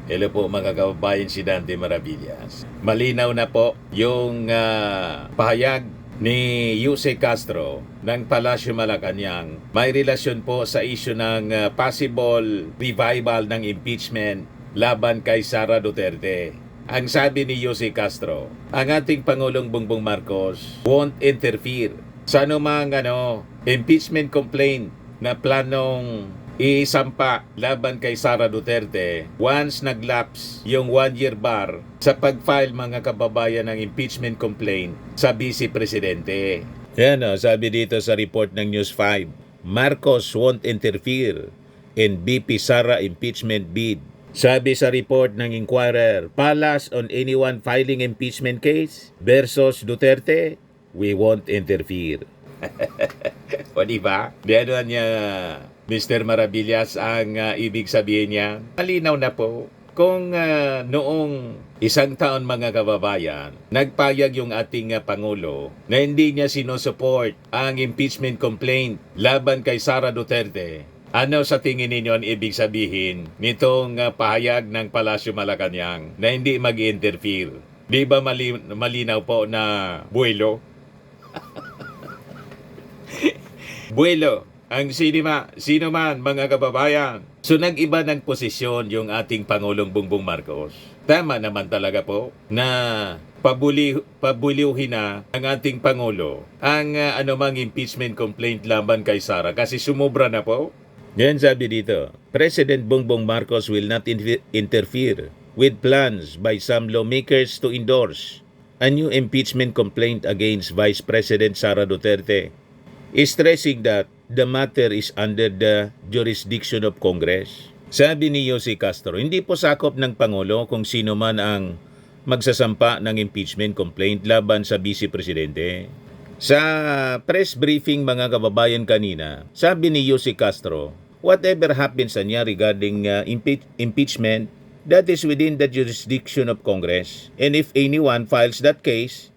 Hello po mga kababayan, si Dante Maravillas. Malinaw na po yung pahayag ni Jose Castro ng Palasyo Malacanang. May relasyon po sa issue ng possible revival ng impeachment laban kay Sara Duterte. Ang sabi ni Jose Castro, ang ating Pangulong Bongbong Marcos won't interfere sa anumang impeachment complaint na planong isampa laban kay Sara Duterte once naglaps yung 1-year bar sa pag-file mga kababayan ng impeachment complaint sa Vice Presidente. Yan sabi dito sa report ng News 5, Marcos won't interfere in BP Sara impeachment bid. Sabi sa report ng Inquirer, Palace on anyone filing impeachment case versus Duterte, we won't interfere. O diba? Diyan niya Mr. Maravillas ang ibig sabihin niya. Malinaw na po kung noong isang taon mga kababayan, nagpayag yung ating Pangulo na hindi niya sinusupport ang impeachment complaint laban kay Sara Duterte. Ano sa tingin ninyo ang ibig sabihin nitong pahayag ng Palasyo Malacanang na hindi mag-interfere? Di ba malinaw po na buwelo? Buwelo ang sino man mga kababayan. So nag-iba ng posisyon yung ating Pangulong Bongbong Marcos. Tama naman talaga po na pabuliuhin na ang ating Pangulo ang anumang impeachment complaint laban kay Sara kasi sumubra na po. Yan sabi dito, President Bongbong Marcos will not interfere with plans by some lawmakers to endorse a new impeachment complaint against Vice President Sara Duterte, stressing that the matter is under the jurisdiction of Congress. Sabi ni Jose Castro, hindi po sakop ng Pangulo kung sino man ang magsasampa ng impeachment complaint laban sa Vice Presidente. Sa press briefing mga kababayan kanina, sabi ni Jose Castro, whatever happens niya regarding impeachment, that is within the jurisdiction of Congress. And if anyone files that case,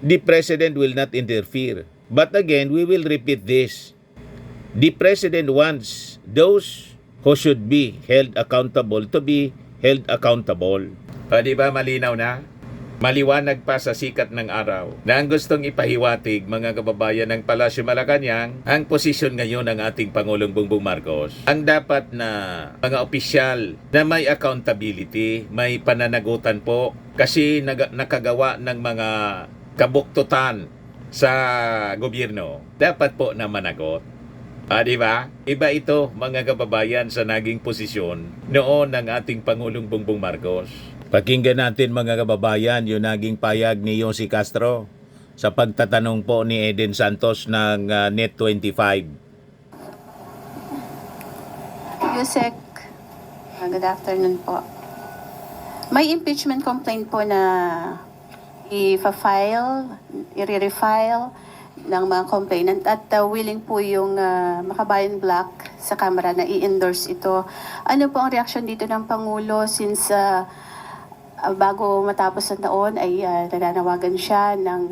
the President will not interfere. But again, we will repeat this. The President wants those who should be held accountable to be held accountable. Di ba malinaw na? Maliwanag pa sa sikat ng araw na ang gustong ipahiwatig mga kababayan ng Palasyo Malacanang ang posisyon ngayon ng ating Pangulong Bongbong Marcos. Ang dapat na mga opisyal na may accountability, may pananagutan po kasi nakagawa ng mga kabuktutan sa gobyerno, dapat po na managot. Di ba? Iba ito mga kababayan sa naging posisyon noon ng ating Pangulong Bongbong Marcos. Pakinggan natin mga kababayan yung naging payag ni Jose Castro sa pagtatanong po ni Eden Santos ng Net25. Yusek, good afternoon po. May impeachment complaint po na i-refile ng mga complainant at willing po yung Makabayan Black sa Kamara na i-endorse ito. Ano po ang reaksyon dito ng Pangulo since bago matapos ang taon ay nananawagan siya ng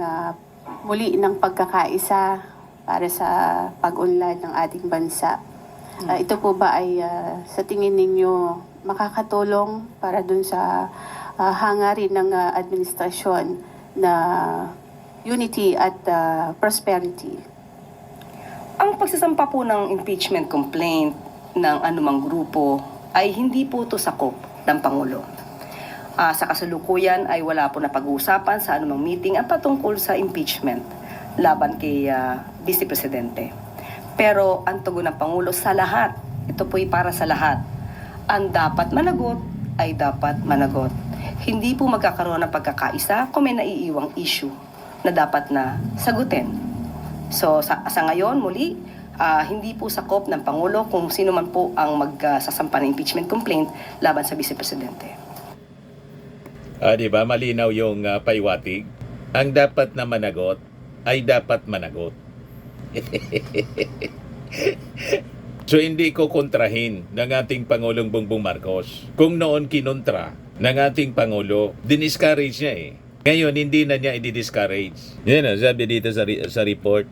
muli ng pagkakaisa para sa pag-unlad ng ating bansa. Ito po ba ay sa tingin ninyo makakatulong para dun sa hangarin ng administrasyon na unity at prosperity? Ang pagsasampa po ng impeachment complaint ng anumang grupo ay hindi po ito sakop ng Pangulo. Sa kasalukuyan ay wala po na pag-uusapan sa anumang meeting ang patungkol sa impeachment laban kay Vice Presidente. Pero ang tugon ng Pangulo sa lahat, ito po'y para sa lahat. Ang dapat managot ay dapat managot. Hindi po magkakaroon ng pagkakaisa kung may naiiwang issue na dapat na sagutin. So sa ngayon muli, hindi po sakop ng Pangulo kung sino man po ang magsasampa ng impeachment complaint laban sa Vice Presidente. Di ba malinaw yung paiwatig? Ang dapat na managot ay dapat managot. So hindi ko kontrahin ng ating Pangulong Bongbong Marcos. Kung noon kinontra ng ating Pangulo, diniscourage niya eh. Ngayon, hindi na niya i-discourage. Yan sabi dito sa report.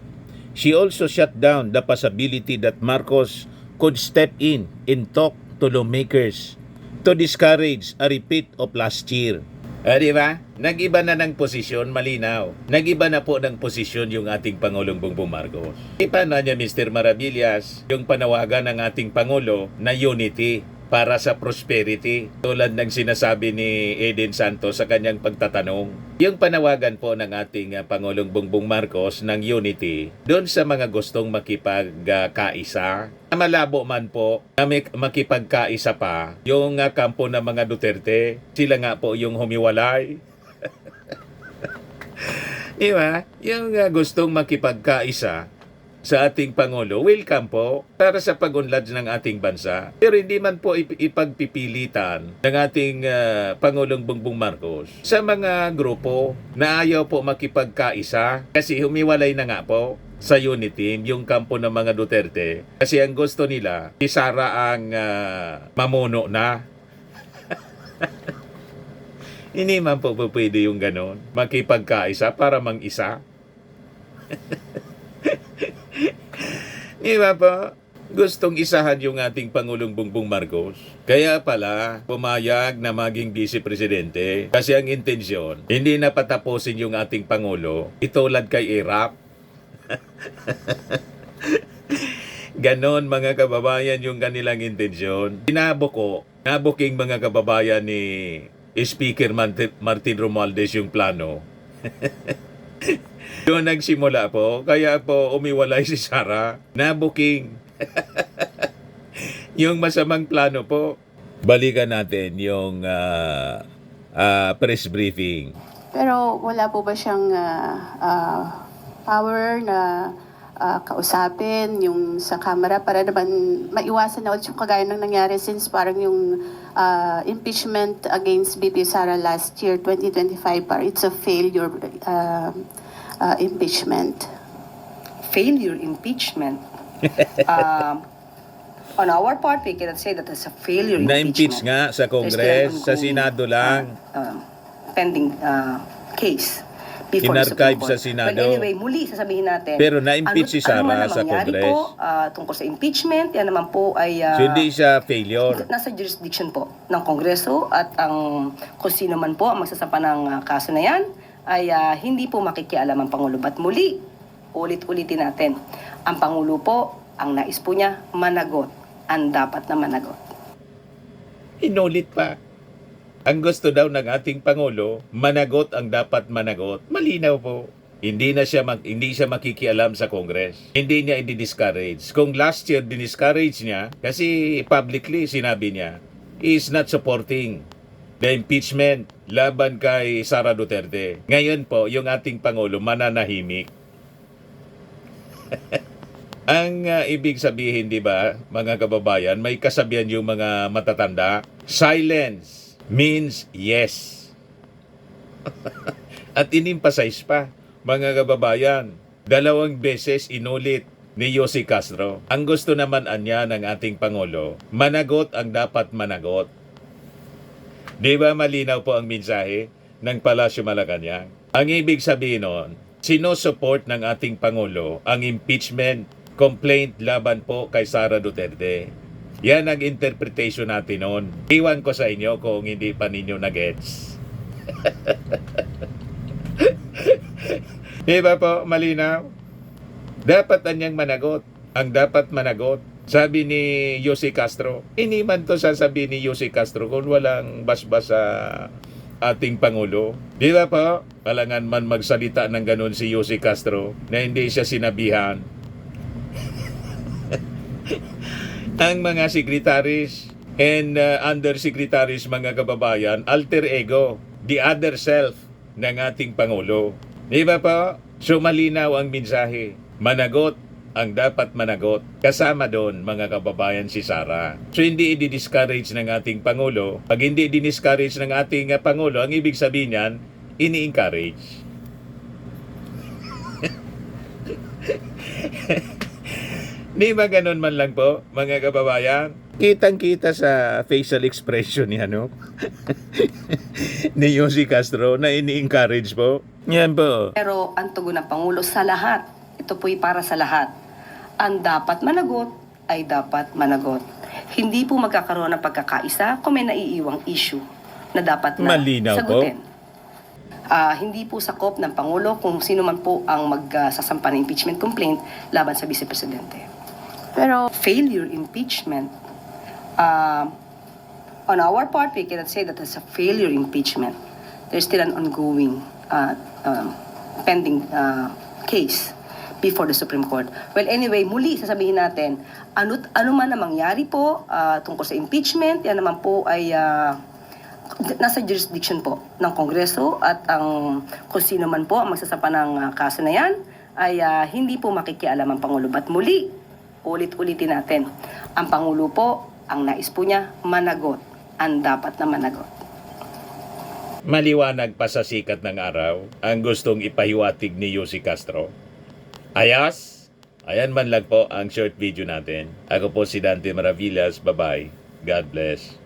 She also shut down the possibility that Marcos could step in and talk to lawmakers to discourage a repeat of last year. Di ba? Nag-iba na ng posisyon, malinaw. Nag-iba na po ng posisyon yung ating Pangulong Bongbong Marcos. Paano niya, Mr. Maravillas, yung panawagan ng ating Pangulo na unity para sa prosperity, tulad ng sinasabi ni Eden Santos sa kanyang pagtatanong. Yung panawagan po ng ating Pangulong Bongbong Marcos ng unity doon sa mga gustong makipagkaisa. Malabo man po na makipagkaisa pa yung kampo ng mga Duterte. Sila nga po yung humiwalay. Di ba? Yung gustong makipagkaisa sa ating Pangulo, welcome po para sa pag-unlad ng ating bansa. Pero hindi man po ipagpipilitan ng ating Pangulong Bongbong Marcos sa mga grupo na ayaw po makipagkaisa kasi humiwalay na nga po sa unity yung kampo ng mga Duterte. Kasi ang gusto nila, si Sara ang mamuno na. Hindi man po pwede yung ganon. Makipagkaisa para mang-isa. Di ba po? Gustong isahan yung ating Pangulong Bongbong Marcos. Kaya pala, pumayag na maging vice-presidente. Kasi ang intensyon, hindi na patapusin yung ating Pangulo, itulad kay Iraq. Ganon mga kababayan yung kanilang intensyon. Nabuking mga kababayan ni Speaker Martin Romualdez yung plano. Doon nagsimula po, kaya po umiwalay si Sara. Nabuking. Yung masamang plano po. Balikan natin yung press briefing. Pero wala po ba siyang power na kausapin yung sa camera para naman maiwasan na ulit yung kagaya ng nangyari since parang yung impeachment against BP Sara last year, 2025, parang it's a failure impeachment. Failure impeachment. On our part, we cannot say that it's a failure Na-impeach impeachment. nga sa Congress, sa Senado lang. Pending case. Before the In-archive Supreme Court. sa Senado. But anyway, muli sasabihin natin. Pero na-impeach si Sara man ang sa mangyari Congress. Po, tungkol sa impeachment, yan naman po ay So hindi siya failure. nasa jurisdiction po ng Kongreso at ang kung sino man po ang magsasampa ng kaso na yan ay hindi po makikialam ang Pangulo. But muli, ulit-ulitin natin, ang Pangulo po, ang nais po niya, managot. Ang dapat na managot. Inulit pa. Ang gusto daw ng ating Pangulo, managot ang dapat managot. Malinaw po. Hindi siya makikialam sa Congress. Hindi niya i-discourage. Kung last year diniscourage niya, kasi publicly sinabi niya, he is not supporting the impeachment laban kay Sara Duterte. Ngayon po, yung ating Pangulo mananahimik. Ang ibig sabihin, di ba, mga kababayan, may kasabihan yung mga matatanda, silence means yes. At in-emphasize pa, mga kababayan, 2 beses inulit ni Yossi Castro. Ang gusto naman anya ng ating Pangulo, managot ang dapat managot. Di ba malinaw po ang mensahe ng Palasyo Malacanang? Ang ibig sabihin nun, sinusupport ng ating Pangulo ang impeachment complaint laban po kay Sara Duterte. Yan ang interpretation natin noon. Iwan ko sa inyo kung hindi pa ninyo na-gets. Di ba po, malinaw? Dapat anyang managot. Ang dapat managot. Sabi ni Yossi Castro, hindi man to sasabihin ni Yossi Castro kung walang basbas sa ating Pangulo. Di ba po? Kalangan man magsalita ng ganun si Yossi Castro na hindi siya sinabihan. Ang mga secretaries and undersecretaries, mga kababayan, alter ego, the other self ng ating Pangulo. Di ba po? So malinaw ang mensahe. Managot ang dapat managot. Kasama doon, mga kababayan, si Sara. So hindi i-discourage ng ating Pangulo. Pag hindi i-discourage ng ating Pangulo, ang ibig sabihin niyan, ini-encourage. Di ba ganun man lang po, mga kababayan? Kitang-kita sa facial expression niya, no? Ni Yossi Castro na ini-encourage po. Yan po. Pero ang tugon ng Pangulo sa lahat, ito po'y para sa lahat. Ang dapat managot ay dapat managot. hindi po magkakaroon ng pagkakaisa kung may naiiwang issue na dapat na Malinaw po. sagutin. Hindi po sakop ng Pangulo kung sino man po ang magsasampa ng impeachment complaint laban sa Vice Presidente. Pero Failure impeachment, on our part, we cannot say that it's a failure impeachment. There's still an ongoing pending case before the Supreme Court. Well, anyway, muli sasabihin natin, ano man na mangyari po tungkol sa impeachment, yan naman po ay nasa jurisdiction po ng Kongreso at ang kung sino man po ang magsasampa ng kaso na yan ay hindi po makikialam ang Pangulo. But muli, ulit-ulitin natin, ang Pangulo po, ang nais po niya, managot. Ang dapat na managot. Maliwanag pa sa sikat ng araw ang gustong ipahiwatig ni Yussi Castro. Ayos? Ayan man lang po ang short video natin. Ako po si Dante Maravillas. Bye-bye. God bless.